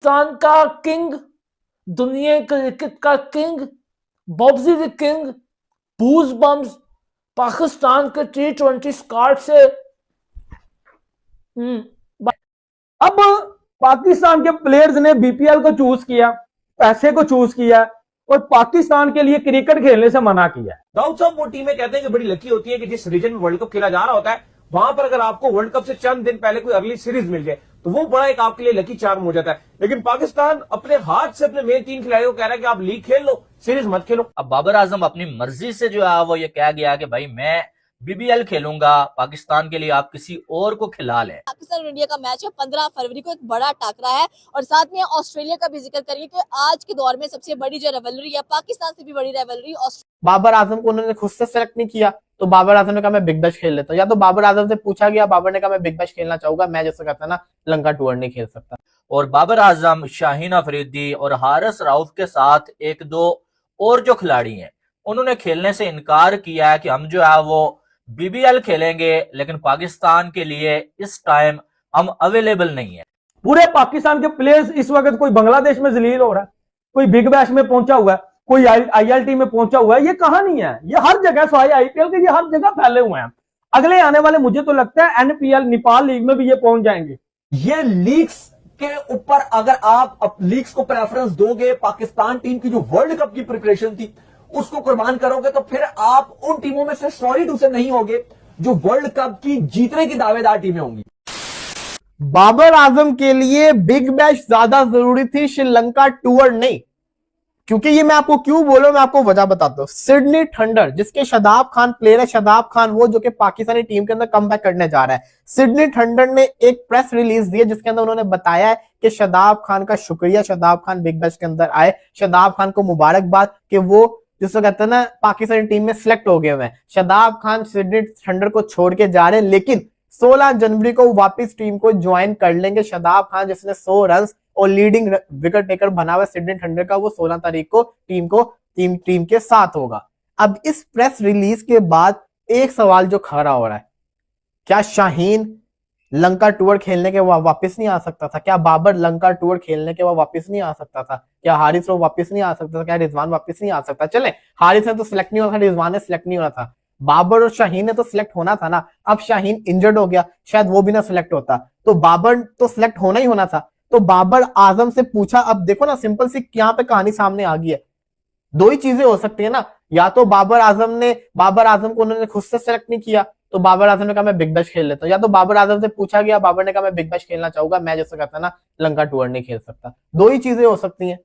पाकिस्तान का किंग, दुनिया क्रिकेट का किंग, बॉब्जी द किंग, बूज बम्स पाकिस्तान के T20 स्क्वाड से अब पाकिस्तान के प्लेयर्स ने बीपीएल को चूज किया, पैसे को चूज किया और पाकिस्तान के लिए क्रिकेट खेलने से मना किया। दाऊद साहब वो टीमें कहते हैं कि बड़ी लकी होती है कि जिस रीजन में वर्ल्ड कप खेला जा रहा होता है वहां पर अगर आपको वर्ल्ड कप से चंद दिन पहले कोई अगली सीरीज मिल जाए तो वो बड़ा एक आपके लिए लकी चार्म हो जाता है। लेकिन पाकिस्तान अपने हाथ से अपने मेन 3 खिलाड़ियों को कह रहा है कि आप लीग खेल लो, सीरीज मत खेलो। अब बाबर आजम अपनी मर्जी से जो है वो ये कह गया कि भाई मैं बीबीएल खेलूंगा, पाकिस्तान के लिए आप किसी और को खिला लें। पाकिस्तान और इंडिया का मैच है 15 फरवरी को, एक बड़ा टाकरा है। और साथ में ऑस्ट्रेलिया का भी जिक्र करिए कि आज के दौर में सबसे बड़ी जो रेवलरी है, पाकिस्तान से भी बड़ी रेवलरी बाबर आजम को उन्होंने खुद से सेलेक्ट नहीं किया, तो बाबर आजम ने कहा मैं बिग बैश खेल लेता हूँ, या तो बाबर आजम से पूछा गया, बाबर ने कहा मैं बिग बैश खेलना चाहूंगा, मैं जैसे कहता ना लंका टूर नहीं खेल सकता। और बाबर आजम, शाहीन अफरीदी और हारिस राउफ के साथ एक दो और जो खिलाड़ी हैं उन्होंने खेलने से इनकार किया है कि हम जो है वो बीबीएल खेलेंगे, लेकिन पाकिस्तान के लिए इस टाइम हम अवेलेबल नहीं है। पूरे पाकिस्तान के प्लेयर्स इस वक्त कोई बांग्लादेश में जलील हो रहा है, कोई बिग बैश में पहुंचा हुआ है, कोई आईएलटी में पहुंचा हुआ है। ये कहानी है, ये हर जगह सवाई आईपीएल के ये हर जगह फैले हुए हैं। अगले आने वाले मुझे तो लगता है एनपीएल नेपाल लीग में भी ये पहुंच जाएंगे। ये लीग्स के ऊपर अगर आप लीग्स को प्रेफरेंस दोगे, पाकिस्तान टीम की जो वर्ल्ड कप की प्रिपरेशन थी उसको कुर्बान करोगे, तो फिर आप उन टीमों में से सॉरी टू से नहीं होगे जो वर्ल्ड कप की जीतने की दावेदार टीमें होंगी। बाबर आजम के लिए बिग बैश ज्यादा जरूरी थी, श्रीलंका टूर नहीं। क्योंकि ये मैं आपको क्यों बोलूं, मैं आपको वजह बताता हूं। सिडनी थंडर, जिसके शादाब खान प्लेयर है, शादाब खान वो जो कि पाकिस्तानी टीम के अंदर कमबैक करने जा रहा है। सिडनी थंडर ने एक प्रेस रिलीज दी है जिसके अंदर उन्होंने बताया है कि शादाब खान का शुक्रिया, शादाब खान बिग बैश के अंदर आए, शादाब खान को मुबारकबाद कि वो जिसको कहते हैं ना पाकिस्तानी टीम में सिलेक्ट हो गए हुए हैं। शादाब खान सिडनी थंडर को छोड़ के जा रहे हैं, लेकिन 16 जनवरी को वापस टीम को ज्वाइन कर लेंगे। शादाब खान जिसने 100 रन और लीडिंग विकेट टेकर बना हुआ सिडनी थंडर का, वो 16 तारीख को टीम के साथ होगा। अब इस प्रेस रिलीज के बाद एक सवाल जो खड़ा हो रहा है, क्या शाहीन लंका टूर खेलने के बाद वापस नहीं आ सकता था? क्या बाबर लंका टूर खेलने के बाद वापस नहीं आ सकता था? क्या हारिस राव वापस नहीं आ सकता था? क्या रिजवान वापस नहीं आ सकता? चले, हारिस ने तो सिलेक्ट नहीं होना था, रिजवान ने सिलेक्ट नहीं होना था, बाबर और शाहीन ने तो सिलेक्ट होना था ना। अब शाहीन इंजर्ड हो गया, शायद वो भी ना सिलेक्ट होता, तो बाबर तो सिलेक्ट होना ही होना था। तो बाबर आजम से पूछा, अब देखो ना सिंपल सी यहाँ पे कहानी सामने आ गई है। दो ही चीजें हो सकती है ना, या तो बाबर आजम को उन्होंने खुद से सिलेक्ट नहीं किया, तो बाबर आजम ने कहा मैं बिग बैश खेल लेता हूँ, या तो बाबर आजम से पूछा गया, बाबर ने कहा मैं बिग बैश खेलना चाहूंगा, मैं जैसे कहता ना लंका टूर नहीं खेल सकता। दो ही चीजें हो सकती हैं,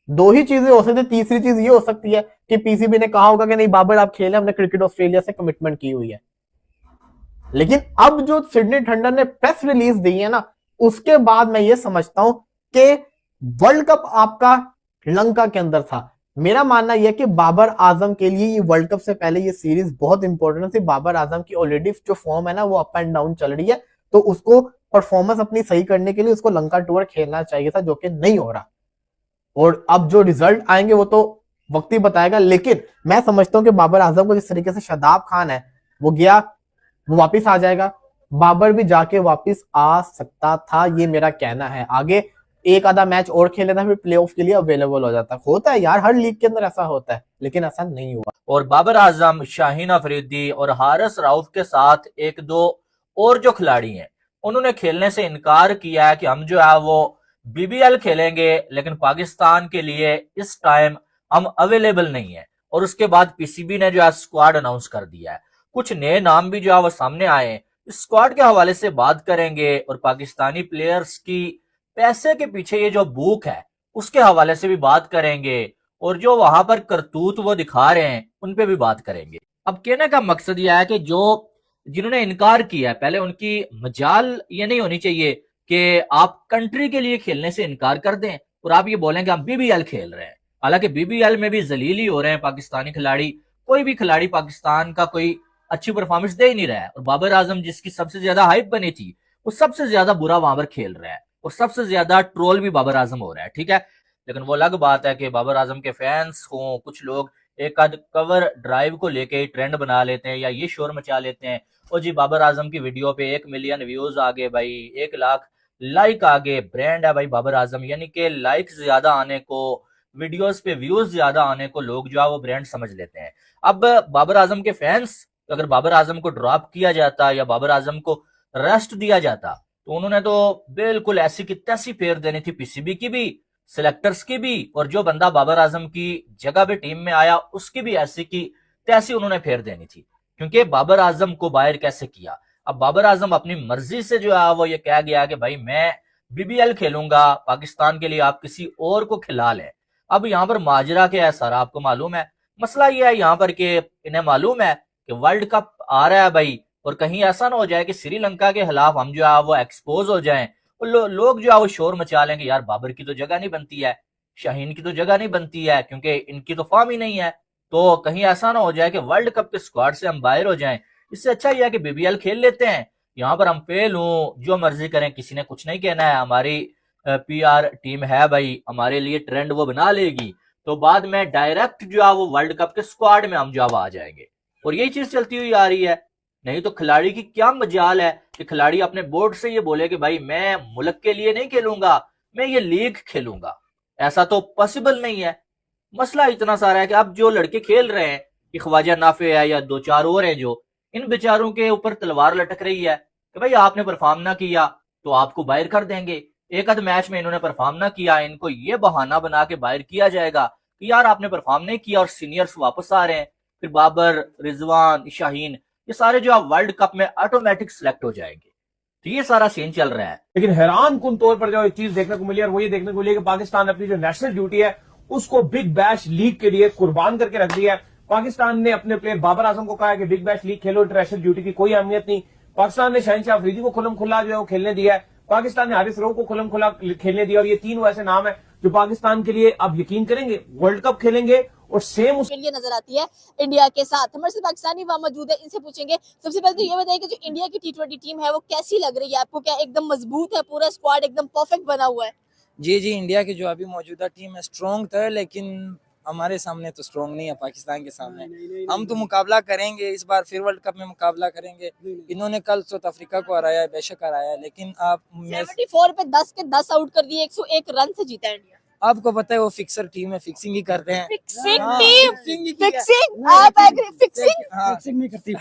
दो ही चीजें हो सकती है। तीसरी चीज ये हो सकती है कि पीसीबी ने कहा होगा कि नहीं बाबर आप खेले, हमने क्रिकेट ऑस्ट्रेलिया से कमिटमेंट की हुई है। लेकिन अब जो सिडनी थंडर ने प्रेस रिलीज दी है ना, उसके बाद मैं ये समझता हूं कि वर्ल्ड कप आपका लंका के अंदर था। मेरा मानना यह कि बाबर आजम के लिए ये वर्ल्ड कप से पहले ये सीरीज बहुत इंपॉर्टेंट थी। बाबर आजम की ऑलरेडी जो फॉर्म है ना वो अप एंड डाउन चल रही है, तो उसको परफॉर्मेंस अपनी सही करने के लिए उसको लंका टूर खेलना चाहिए था, जो कि नहीं हो रहा। और अब जो रिजल्ट आएंगे वो तो वक्त ही बताएगा। लेकिन मैं समझता हूं कि बाबर आजम को जिस तरीके से शादाब खान है वो गया, वो वापिस आ जाएगा, बाबर भी जाके वापिस आ सकता था, ये मेरा कहना है। आगे एक आधा मैच और खेले था, फिर प्लेऑफ के लिए अवेलेबल हो जाता। होता है यार, हर लीग के अंदर ऐसा होता है, लेकिन ऐसा नहीं हुआ। और बाबर आजम, शाहीन अफरीदी और हारिस राउफ के साथ एक दो और जो खिलाड़ी हैं उन्होंने खेलने से इनकार किया है कि हम जो है वो बीबीएल खेलेंगे, लेकिन पाकिस्तान के लिए इस टाइम हम अवेलेबल नहीं है। और उसके बाद पीसीबी ने जो है स्क्वाड अनाउंस कर दिया है। कुछ नए नाम भी जो है वो सामने आए। इस स्क्वाड के हवाले से बात करेंगे और पाकिस्तानी प्लेयर्स की पैसे के पीछे ये जो भूख है उसके हवाले से भी बात करेंगे, और जो वहां पर करतूत वो दिखा रहे हैं उन पे भी बात करेंगे। अब कहने का मकसद यह है कि जो जिन्होंने इनकार किया है, पहले उनकी मजाल ये नहीं होनी चाहिए कि आप कंट्री के लिए खेलने से इनकार कर दें और आप ये बोलें कि हम बीबीएल खेल रहे हैं। हालांकि बीबीएल में भी जलीली हो रहे हैं पाकिस्तानी खिलाड़ी। कोई भी खिलाड़ी पाकिस्तान का कोई अच्छी परफॉर्मेंस दे ही नहीं रहा है, और बाबर आजम जिसकी सबसे ज्यादा हाइप बनी थी वो सबसे ज्यादा बुरा वहां पर खेल रहा है, और सबसे ज्यादा ट्रोल भी बाबर आजम हो रहा है। ठीक है, लेकिन वो अलग बात है कि बाबर आजम के फैंस हों, कुछ लोग एक आध कवर ड्राइव को लेके ट्रेंड बना लेते हैं या ये शोर मचा लेते हैं, और जी बाबर आजम की वीडियो पे 1 मिलियन व्यूज आ गए भाई, 1 लाख लाइक आगे ब्रांड है भाई बाबर आजम, यानी कि लाइक ज्यादा आने को, वीडियोस पे व्यूज ज्यादा आने को लोग जो है वो ब्रांड समझ लेते हैं। अब बाबर आजम के फैंस, अगर बाबर आजम को ड्रॉप किया जाता या बाबर आजम को रेस्ट दिया जाता तो उन्होंने तो बिल्कुल ऐसी की तैसी फेर देनी थी, पीसीबी की भी, सिलेक्टर्स की भी, और जो बंदा बाबर आजम की जगह पे टीम में आया उसकी भी ऐसी की तैसी उन्होंने फेर देनी थी। क्योंकि बाबर आजम को बाहर कैसे किया? अब बाबर आजम अपनी मर्जी से जो है वो ये कह गया कि भाई मैं बीबीएल खेलूंगा पाकिस्तान के लिए, आप किसी और को खिला लें। अब यहाँ पर माजरा क्या है सारा आपको मालूम है। मसला ये है यहाँ पर कि इन्हें मालूम है कि वर्ल्ड कप आ रहा है भाई, और कहीं ऐसा ना हो जाए कि श्रीलंका के खिलाफ हम जो है वो एक्सपोज हो जाएं, लोग जो है वो शोर मचा लेंगे, यार बाबर की तो जगह नहीं बनती है, शाहीन की तो जगह नहीं बनती है, क्योंकि इनकी तो फॉर्म ही नहीं है। तो कहीं ऐसा ना हो जाए कि वर्ल्ड कप के स्क्वाड से हम बाहर हो जाएं। इससे अच्छा यह है कि बीबीएल खेल लेते हैं, यहाँ पर हम फेल हों जो मर्जी करें, किसी ने कुछ नहीं कहना है। हमारी पीआर टीम है भाई, हमारे लिए ट्रेंड वो बना लेगी, तो बाद में डायरेक्ट जो है वो वर्ल्ड कप के स्क्वाड में हम जो आ जाएंगे। और यही चीज चलती हुई आ रही है। नहीं तो खिलाड़ी की क्या मजाल है कि खिलाड़ी अपने बोर्ड से ये बोले कि भाई मैं मुल्क के लिए नहीं खेलूंगा, मैं ये लीग खेलूंगा। ऐसा तो पॉसिबल नहीं है। मसला इतना सारा है कि अब जो लड़के खेल रहे हैं कि ख्वाजा नाफे है या दो चार और हैं, जो इन बेचारों के ऊपर तलवार लटक रही है कि भाई आपने परफॉर्म ना किया तो आपको बाहर कर देंगे। एक आध मैच में इन्होंने परफॉर्म ना किया, इनको ये बहाना बना के बाहर किया जाएगा कि यार आपने परफॉर्म नहीं किया, और सीनियर्स वापस आ रहे हैं, फिर बाबर, रिजवान, शाहीन, ये सारे जो आप वर्ल्ड कप में ऑटोमेटिक सिलेक्ट हो जाएंगे। तो ये सारा सीन चल रहा है। लेकिन हैरान कुन तौर पर जो एक चीज देखने को मिली, और वो ये देखने को मिली कि पाकिस्तान अपनी जो नेशनल ड्यूटी है उसको बिग बैश लीग के लिए कुर्बान करके रख दिया है। पाकिस्तान ने अपने प्लेयर बाबर आजम को कहा है कि बिग बैश लीग खेलो, इंटरनेशनल ड्यूटी की कोई अहमियत नहीं। पाकिस्तान ने शाहीन शाह अफरीदी को खुलम खुला जो है वो खेलने दिया है। पाकिस्तान ने हारिस रऊफ को खुलम खुला खेलने दिया। और ये तीन ऐसे नाम है जो पाकिस्तान के लिए अब यकीन करेंगे वर्ल्ड कप खेलेंगे, और सेम के लिए नजर आती है इंडिया के साथ। हमारे साथ पाकिस्तानी वहां मौजूद है, इनसे पूछेंगे। सबसे पहले तो ये बताइए कि जो इंडिया की टी20 टीम है वो कैसी लग रही है आपको? क्या एकदम मजबूत है, पूरा स्क्वाड एकदम परफेक्ट बना हुआ है? जी जी, इंडिया की जो अभी मौजूदा टीम है स्ट्रॉन्ग तो है, लेकिन हमारे सामने तो स्ट्रॉन्ग नहीं है पाकिस्तान के सामने। हम तो मुकाबला करेंगे, इस बार फिर वर्ल्ड कप में मुकाबला करेंगे। इन्होंने कल साउथ अफ्रीका को हराया है, बेशक हराया है, लेकिन आप 74 पे 10 के 10 आउट कर दिए, 101 रन से जीता है इंडिया। आपको पता है वो फिक्सर टीम है, फिक्सिंग ही करते हैं। फिक्सिंग हाँ, टीम, फिक्सिंग आप एग्री? फिक्सिंग नहीं करती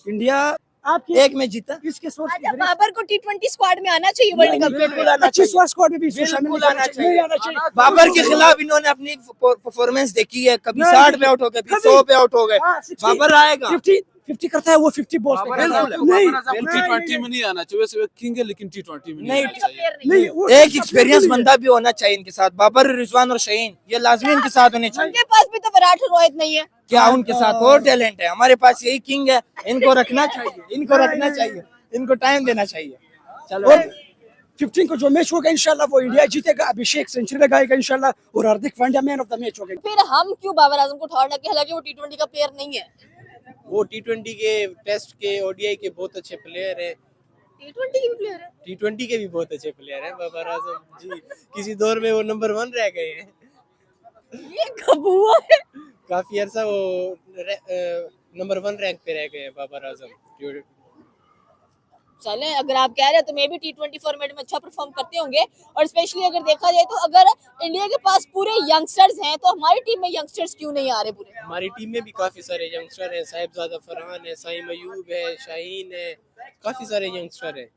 इंडिया। आपकी एक में जीता, इसके सोच अच्छा, बाबर को टी20 स्क्वाड में आना चाहिए वर्ल्ड कप में। अच्छी स्क्वाड में भी शामिल नहीं आना चाहिए। बाबर के खिलाफ इन्होंने अपनी परफॉर्मेंस देखी है, कभी 60 पे आउट हो गए, फिर 100 पे आउट हो गए। बाबर आएगा 50 करता है वो, 50 बॉल्स पे नहीं टी20 में नहीं आना चाहिए। वैसे वो किंग है लेकिन टी20 में नहीं आना चाहिए। नहीं, एक एक्सपीरियंस बंदा भी होना चाहिए इनके साथ। बाबर, रिजवान और शाहीन ये लाजमी इनके साथ होने चाहिए। उनके पास भी तो विराट और रोहित नहीं है। क्या उनके साथ और टैलेंट है? हमारे पास यही किंग है, इनको रखना चाहिए, इनको रखना चाहिए, इनको टाइम देना चाहिए। चलो, और 15 को जो मैच होगा इंशाल्लाह वो इंडिया जीतेगा। अभिषेक सेंचुरी लगाएगा इंशाल्लाह, और Hardik Pandya man of the match होगा। फिर हम क्यों बाबर आजम को ठाड़ लगे? हालांकि वो टी20 का प्लेयर नहीं है। वो टी20 के, टेस्ट के, ओडीआई के बहुत अच्छे प्लेयर है। टी20 के भी प्लेयर है, टी20 के भी बहुत अच्छे प्लेयर है बाबर आजम जी। किसी दौर में वो नंबर 1 रह गए हैं। ये कब हुआ है? काफी अरसा वो नंबर 1 रैंक पे रह गए हैं बाबर आजम। चले, अगर आप कह रहे हैं तो मे भी टी20 फॉर्मेट में अच्छा परफॉर्म करते होंगे। और स्पेशली अगर देखा जाए तो अगर इंडिया के पास पूरे यंगस्टर्स हैं तो हमारी टीम में यंगस्टर्स क्यों नहीं आ रहे पूरे? हमारी टीम में भी काफी सारे यंगस्टर हैं। साहिबजादा फरहान है, साइम अयूब है, शाहीन है, काफी सारे यंगस्टर हैं।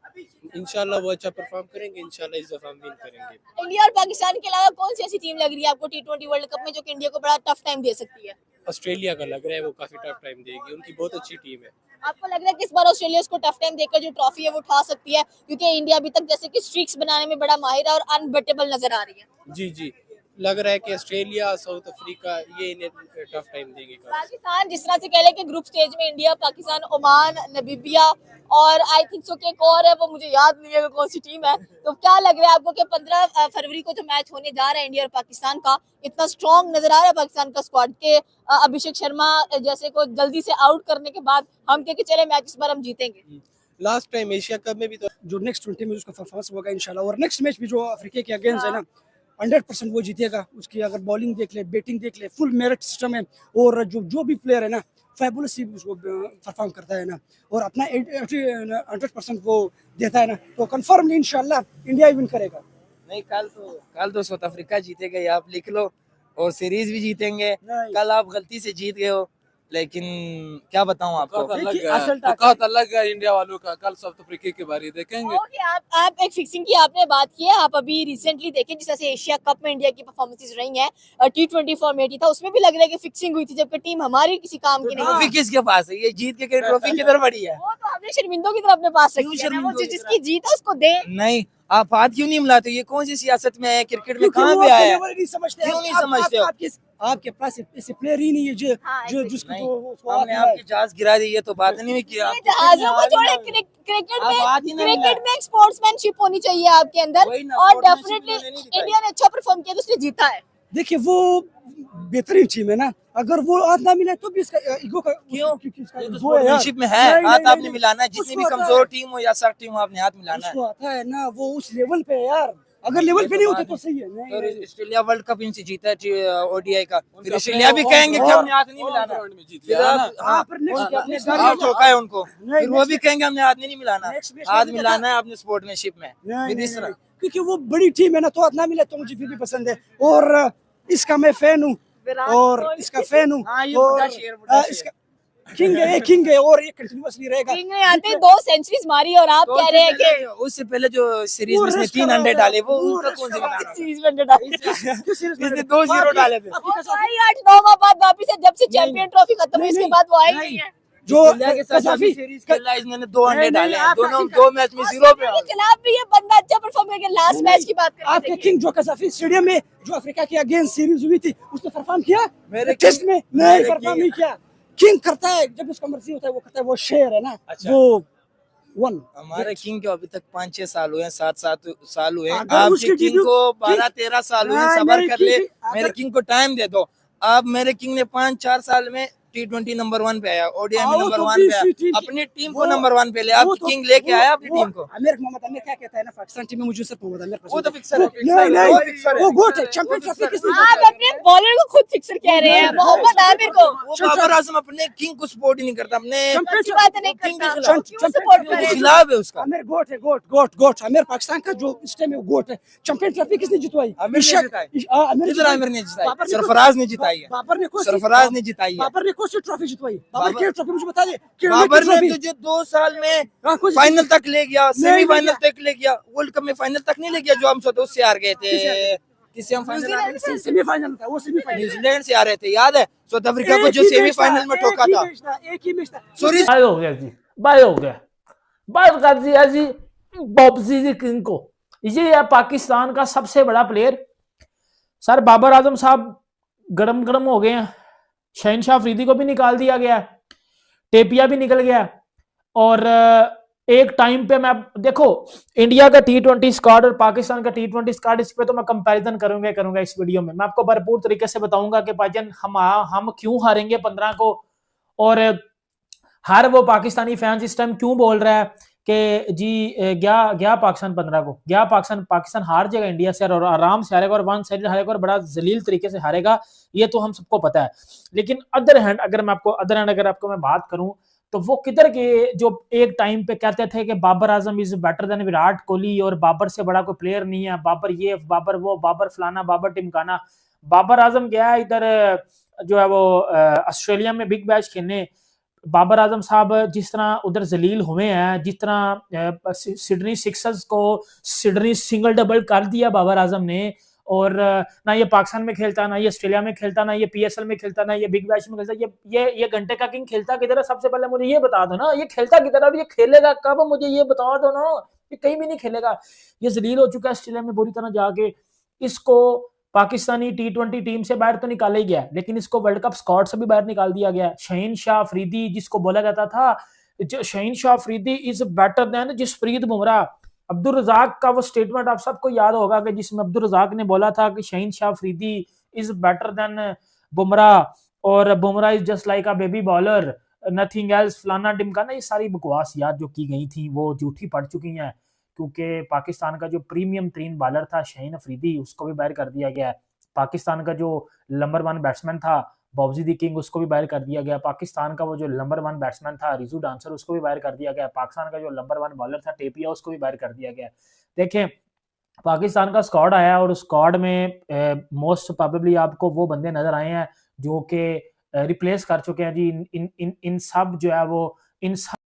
इंशाल्लाह वो अच्छा परफॉर्म करेंगे, इंशाल्लाह इस दफा हम विन करेंगे। इंडिया और पाकिस्तान के अलावा कौन सी ऐसी टीम लग रही है आपको टी20 वर्ल्ड कप में जो कि इंडिया को बड़ा टफ टाइम दे सकती है? ऑस्ट्रेलिया का लग रहा है वो काफी टफ टाइम देगी, उनकी बहुत अच्छी टीम है। आपको लग रहा है कि इस बार ऑस्ट्रेलिया को टफ टाइम देकर जो ट्रॉफी है वो उठा सकती है? क्योंकि इंडिया अभी तक जैसे कि स्ट्रीक्स बनाने में बड़ा माहिर है और अनबटेबल नजर आ रही है। जी जी, लग रहा है कि ऑस्ट्रेलिया, साउथ अफ्रीका ये इन्हें टफ टाइम देंगे। पाकिस्तान जिस तरह से कह ले कि ग्रुप स्टेज में इंडिया, पाकिस्तान, ओमान, नमीबिया और आई थिंक सो कि एक और है, वो मुझे याद नहीं है कौन सी टीम है। तो क्या लग रहा है आपको कि 15 फरवरी को जो मैच होने जा रहा है इंडिया और पाकिस्तान का, इतना स्ट्रॉन्ग नजर आ रहा है पाकिस्तान का स्क्वाड के अभिषेक शर्मा जैसे को जल्दी से आउट करने के बाद हम कह के चले मैच इस बार हम जीतेंगे? लास्ट टाइम एशिया कप में भी तो जो नेक्स्ट 20 में उसका परफॉर्मेंस होगा इंशाल्लाह, और नेक्स्ट मैच भी जो अफ्रीका के अगेंस्ट है ना 100% वो जीतेगा। उसकी अगर बॉलिंग देख ले, बैटिंग देख ले, फुल मेरिट सिस्टम है। और जो भी प्लेयर है ना फैबुलस उसको परफॉर्म करता है ना, और अपना 100% वो देता है ना, तो कंफर्मली इंशाल्लाह इंडिया विन करेगा। नहीं, कल तो साउथ अफ्रीका जीतेगा, ये आप लिख लो, और सीरीज भी जीतेंगे। नहीं। कल आप गलती से जीत गए हो, लेकिन क्या बताऊं आपको, औकात अलग है इंडिया वालों का। कल साउथ अफ्रीका के बारे देखेंगे। ओके, आप एक फिक्सिंग की आपने बात की है, आप अभी रिसेंटली देखें जिस तरह से एशिया कप में इंडिया की परफॉर्मेंसेस रही हैं, T20 फॉर्मेट ही था, उसमें भी लग रहा है कि फिक्सिंग हुई थी, जबकि टीम हमारी किसी काम की नहीं ट्रॉफी थी। किसके पास है? ये जीत के ट्रॉफी किधर पड़ी है? वो तो हमने शर्मिंदों की तरफ अपने पास क्यों रखी है ना, वो शर्मिंदों की जिसकी जीत है उसको दे। नहीं, आप हाथ क्यों नहीं मिलाते? ये कौन सी सियासत में है? क्रिकेट में क्योंकि कहाँ वो पे आपके आया? लेवल नहीं समझते। क्यों नहीं समझते हो? आपके पास ऐसे प्लेयर ही नहीं है जो हाँ, जो जिसको नहीं, तो उसको हमने आता है। आपकी जहाज गिरा दी, ये तो बात नहीं हुई किया। ये जहाजों को छोड़े, क्रिकेट में एक स्पोर्ट्समैनशिप होनी चाहिए आपके अंदर, वही ना, और sportsmanship डेफिनेटली इन्होंने नहीं दिखाई। इंडिया ने अच्छा परफॉर्म किया तो उसने जीता है। देखिए वो बेहतरीन टीम है ना, अगर वो हाथ ना मिले तो भी इसका ईगो का क्यों? क्योंकि इसका ये तो ईगो है यार। स्पोर्ट्समैनशिप में है, नहीं, हाथ नहीं, आपने नहीं, मिलाना है, जितनी भी उसको आता कमजोर है। टीम हो या सख्त टीम हो, आपने हाथ मिलाना है। उसको आता है ना, वो उस लेवल पे है यार, अगर लेवल पे नहीं होते तो सही है। नहीं, और नहीं, ऑस्ट्रेलिया वर्ल्ड कप इनसे जीता है ODI का, फिर ऑस्ट्रेलिया भी कहेंगे कि हमने हाथ नहीं मिलाना। फिर हाँ, पर next- उनके अपने next घर match में ठोका है उनको, नहीं, फिर वो next- भी कहेंगे हमने हाथ नहीं मिलाना। next match हाथ में मिलाना है अपने स्पोर्ट्समैनशिप में। नहीं, फिर नहीं, इस तरह नहीं, क्योंकि वो बड़ी टीम है ना, तो हाथ ना मिले तो मुझे फिर भी पसंद है, और इसका मैं फैन हूँ, विराट और कोहली। इसका फैन हूँ, हाँ, ये और बुढ़ा शेर, बुढ़ा शेर। इसका किंग है, किंग है, और ये कंटिन्यूअसली रहेगा। किंग ने आते 2 सेंचुरीज मारी और आप तो कह रहे हैं कि उससे पहले जो सीरीज वो में इसने rest 3 कर अंडे रहा था, डाले, वो वो उसका rest कौन कर सा रहा गाना? सीरीज में डाले। इसने 2 0 डाले थे। भाई 8-9 माह बाद वापिस है, जब से चैंपियन ट्रॉफी खत्म हुई नहीं, उसके बाद वो आए ही नहीं है। जो ऑस्ट्रेलिया के साथ कजाफी सीरीज खेला, इसने 2 अंडे नहीं, डाले हैं, आप दोनों हकीकत- 2 मैच में 0 पे। ऑस्ट्रेलिया के खिलाफ भी ये बंदा अच्छा परफॉर्म करके लास्ट मैच की बात कर आपके किंग जो कजाफी स्टेडियम में जो अफ्रीका के अगेंस्ट सीरीज हुई थी, उसने परफॉर्म किया मेरे टेस्ट king- में? मेरे नहीं, परफॉर्म king- नहीं किया। किंग करता है जब उसका मर्जी होता है, वो करता है, वो शेर है ना। अच्छा। वो वन हमारे किंग को अभी तक 5-6 साल हुए हैं, 7 साल हुए हैं। अगर आपके उसकी किंग debut- को 12-13 साल हुए हैं, नहीं, सबर मेरे कर king ले। की- अगर- मेरे किंग को टाइम दे दो। अब मेरे किंग ने 5-4 साल में T20 नंबर 1 पे आया, ODI में आओ नंबर तो 1 भी पे आया, इसी team की- अपनी टीम को वो- नंबर 1 पे ले। वो आप तो- किंग लेके वो- आया अपनी वो- टीम को। मोहम्मद आमिर क्या कहता है ना, पाकिस्तान टीम में मुझे सिर्फ मोहम्मद आमिर वो पसंद तो है। फिक्सर है, वो- फिक्सर है, नहीं, वो नहीं, फिक्सर है, वो गोट है, वो चैंपियन फिक्सर ट्रॉफी है। किसने आप जीती? अपने बॉलर को खुद फिक्सर कह रहे हैं, मोहम्मद आमिर को। वो बाबर आजम अपने किंग को सपोर्ट ही नहीं करता, अपने अच्छी बात नहीं किंग के करता, खिलाफ। क्यों सपोर्ट के करे? खिलाफ है उसका। आमिर गोट है, गोट आमिर पाकिस्तान का जो इस टाइम में गोट है। चैंपियन ट्रॉफी किसने जितवाई? आमिर ने जिताई। किधर आमिर ने जिताई? बाबर ने सरफराज ने जिताई है। बाबर ने कौन सी- सरफराज ने जिताई है। बाबर ने कौन सी ट्रॉफी जितवाई? बाबर बाबर- की ट्रॉफी मुझे बता दे। बाबर ने तुझे 2 साल में हाँ, कौन सी- फाइनल तक ले गया, नहीं, सेमीफाइनल नहीं तक ले गया, वर्ल्ड कप में फाइनल तक नहीं ले गया, जो हम उससे हार गए थे। किससे हम फाइनल हार गए थे? सेमीफाइनल था, वो सेमीफाइनल। न्यूजीलैंड से आ रहे थे, याद है? साउथ अफ्रीका को जो सेमीफाइनल में ठोका था। एक ही मैच था। सॉरी, बाय हो गया जी, बाय हो गया। बात कर दिया जी बॉब्जी दी किंग को। ये है पाकिस्तान का सबसे बड़ा प्लेयर। सर बाबर आजम साहब गरम गरम हो गए हैं, शहनशाह अफरीदी को भी निकाल दिया गया, टेपिया भी निकल गया, और एक टाइम पे मैं देखो इंडिया का T20 स्क्वाड और पाकिस्तान का T20 स्क्वाड, इस पे तो मैं कंपैरिजन करूंगा इस वीडियो में। मैं आपको भरपूर तरीके से बताऊंगा कि भाईजान हम क्यों हारेंगे 15 को, और हर वो पाकिस्तानी फैंस इस टाइम क्यों बोल रहा है कि जी गया पाकिस्तान 15 को, गया पाकिस्तान हार जाएगा इंडिया से, और आराम से हारेगा, और 1 साइड हारेगा, और बड़ा जलील तरीके से हारेगा, ये तो हम सबको पता है। लेकिन अदर हैंड अगर आपको मैं बात करूं, तो वो किधर के जो एक टाइम पे कहते थे कि Babar Azam is better than Virat Kohli, और बाबर से बड़ा कोई प्लेयर नहीं है, बाबर ये, बाबर वो, बाबर फलाना, बाबर टिमकाना। बाबर आजम गया इधर जो है वो ऑस्ट्रेलिया में बिग बैश खेलने। बाबर आजम साहब जिस तरह उधर जलील हुए हैं, जिस तरह सिडनी सिक्सर्स को सिडनी सिंगल डबल कर दिया बाबर आजम ने, और ना ये पाकिस्तान में खेलता, ना ये ऑस्ट्रेलिया में खेलता, ना ये PSL में खेलता, ना ये बिग बैश में खेलता, ये घंटे का किंग खेलता किधर है? सबसे पहले मुझे ये बता दो ना, ये खेलता किधर है और ये खेलेगा कब? मुझे ये बता दो ना, ये कहीं भी नहीं खेलेगा। ये जलील हो चुका है ऑस्ट्रेलिया में बुरी तरह जाके। इसको पाकिस्तानी T20 टीम से बाहर तो निकाला ही गया, लेकिन इसको वर्ल्ड कप स्क्वाड से भी बाहर निकाल दिया गया। शहनशाह अफरीदी जिसको बोला जाता था, शहनशाह Afridi is better than Jasprit Bumrah. Abdul Razzaq का वो स्टेटमेंट आप सबको याद होगा कि जिसमें अब्दुल रज़ाक ने बोला था कि Shahanshah Afridi is better than Bumrah, और Bumrah is just like a baby bowler, nothing else, फलाना टिमकाना। ये सारी बकवास याद जो की गई थी वो झूठी पड़ चुकी हैं, क्योंकि पाकिस्तान का जो प्रीमियम तरीन बॉलर था शाहीन अफरीदी, उसको भी बाहर कर दिया गया है। पाकिस्तान का जो नंबर 1 बैट्समैन था बॉब्जी दी किंग उसको भी बाहर कर दिया गया। पाकिस्तान का वो जो नंबर 1 बैट्समैन था रिजू डांसर उसको भी बाहर कर दिया गया। पाकिस्तान का जो नंबर 1 बॉलर था टेपिया उसको भी बाहर कर दिया गया। देखें पाकिस्तान का स्क्वाड आया और उस स्क्वाड में मोस्ट प्रोबेबली आपको वो बंदे नजर आए हैं जो कि रिप्लेस कर चुके हैं जी। इन सब जो है वो इन सब